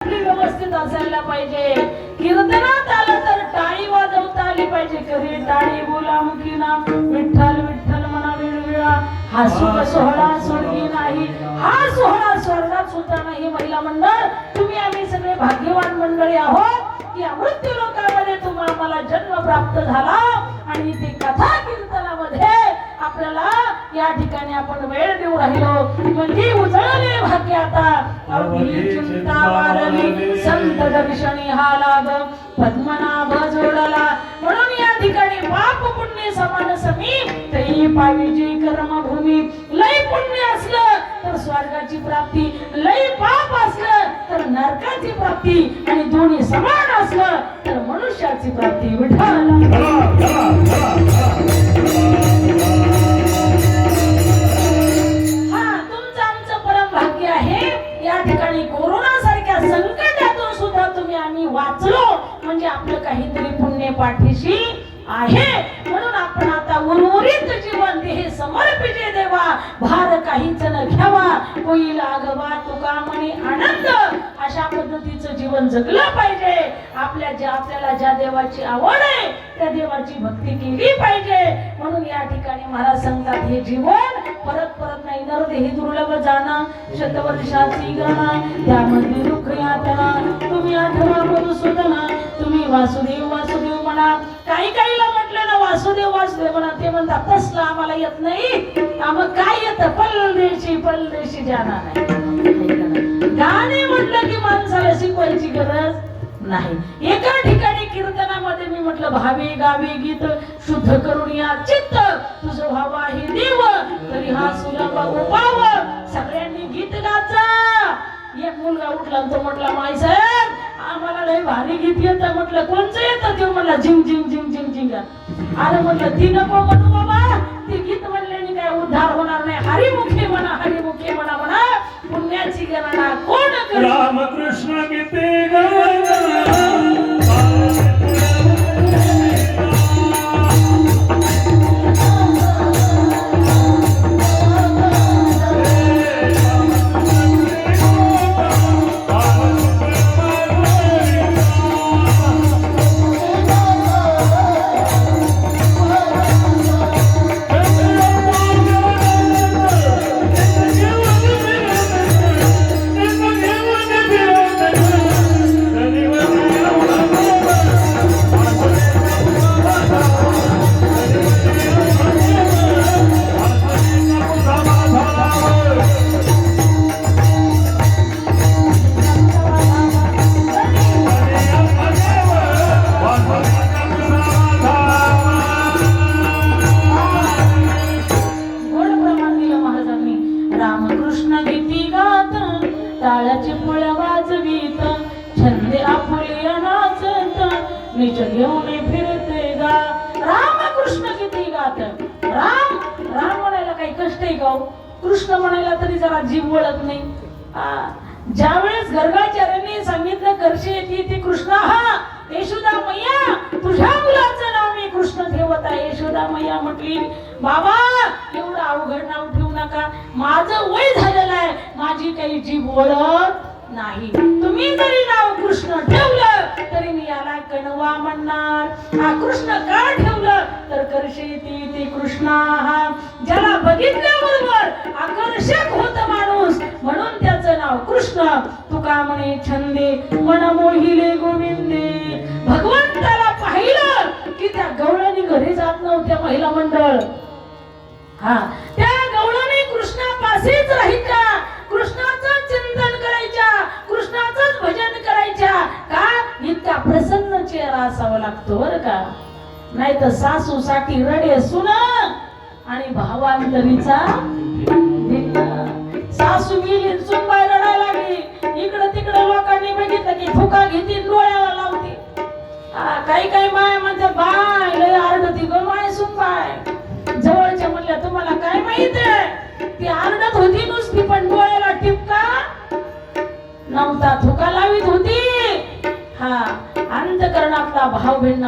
व्यवस्थित असायला पाहिजे. कीर्तनात आलं तर टाळी वाजवता आली पाहिजे. खरी टाळी बोलामुखी नाम विठ्ठल विठ्ठल म्हणा वेळवेळा. हा सुख सोहळा स्वर्गी नाही. हा सोहळा स्वर्गात सुद्धा नाही. महिला मंडळ तुम्ही आम्ही सगळे भाग्यवान मंडळी आहोत की मृत्यू लोकांमध्ये तुम्हाला जन्म प्राप्त झाला आणि ती कथा कीर्तनामध्ये आपल्याला या ठिकाणी आपण वेळ देऊ राहिलो म्हणजे उजळले भाग्य. आता अवघी चिंता वारली संत दर्शनी हा लाभ पद्मनाभ जोडला. म्हणून या ठिकाणी पाप पुण्य समान समीप तई पाविजी कर्मभूमी. लय पुण्य असलं तर स्वर्गाची प्राप्ती, लय पाप असलं तर नरकाची प्राप्ती आणि दोन्ही समान असलं तर मनुष्याची प्राप्ती. विठ्ठल या ठिकाणी कोरोना सारख्या संकटातून सुद्धा तुम्ही आम्ही वाचलो म्हणजे आपलं काहीतरी पुण्य पाठीशी आहे. म्हणून आपण आता उर्वरित जीवन देह समर्पिते देवा भार काहीच न घ्यावा होईल आगवा तुका म्हणे आनंद. अशा पद्धतीचं जीवन जगलं पाहिजे. आपल्याला ज्या देवाची आवड आहे त्या देवाची भक्ती केली पाहिजे. म्हणून या ठिकाणी महाराज सांगतात हे जीवन परत परत नाही. नरदेही दुर्लभ जाणं शतवर्षाची गणा त्यामध्ये दुःख यातना तुम्ही आठवा मधुसूदना. तुम्ही वासुदेव वासुदेव म्हणा. काही काहीला म्हटलं ना वासुदेव वासुदेव म्हणा ते म्हणतात तसलं आम्हाला येत नाही. मग काय येतं परदेशी जाणार नाही. गाणे म्हटलं की माणसाला शिकवायची गरज नाही. एका ठिकाणी कीर्तनामध्ये मी म्हटलं भावे गावे गीत शुद्ध करून या चित्त तुझं व्हावा हे देव तरी हा सुलभ उपाव. सगळ्यांनी गीत गाचा. एक मुलगा उठला तो म्हटला माई साहेब आम्हाला लय भारी गीत येतं. म्हटलं कोणचं येतं? ते म्हटलं झिंग झिंग झिंग झिंग झिंग. अरे म्हटलं ती नको म्हणू बाबा. ती गीत म्हणल्याने काय उद्धार होणार नाही. हरिमुखे म्हणा हरिमुखे म्हणा म्हणा पुण्याची गणना कोण करू. रामकृष्ण गीते गणना टाळ्याची फुल वाजवीत छंदे आपुलिया नाचत निज घेऊन फिरते गा. रामकृष्ण किती गात. राम राम म्हणायला काही कष्ट आहे गाव. कृष्ण म्हणायला तरी जरा जीव वळत नाही. ज्यावेळेस गर्गाचार्यांनी सांगितलं कर्षे येते ती कृष्ण हा यशोदा मैया तुझ्या मुलाचं नाव मी कृष्ण ठेवत आहे. यशोदा मैया म्हटली बाबा एवढं अवघड नाव ठेवू नका. माझं वय झालेलं आहे. माझी काही जीभ वळत नाही. तुम्ही जरी नाव कृष्ण ठेवलं तरी मी याला कणवा म्हणणार. हा कृष्ण का ठेवलं तर कर्षेती ते कृष्ण हा ज्याला बघितल्याबरोबर आकर्षक होत माणूस म्हणून त्याचं नाव कृष्ण. तुका म्हणे छंदे मन मोहिले गोविंदे. भगवंताला पाहिलं की त्या गवळणी घरी जात नव्हत्या महिला मंडळ. त्या गवळणी कृष्णापाशीच राहायच्या. कृष्णाचं चिंतन करायच्या. कृष्णाचंच भजन करायच्या. का इतका प्रसन्न चेहरा असावा लागतो बरं का. नाही तर सासू साठी रडे सुन आणि भावांतरीचा सासू गेली सुनबाई रडायला लागली. इकडं तिकडं लोकांनी बघितलं की थुका घेतील डोळ्याला लावते. काही काही माय म्हणतात बाय लय आरडती ग माय सुनबाई. जवळच्या म्हणल्या तुम्हाला काय माहित आहे ती आरडत होती नुसती पण डोळ्याला टिपका नव्हता. थुका लावित होती. अंतकरणातला भाव भिन्न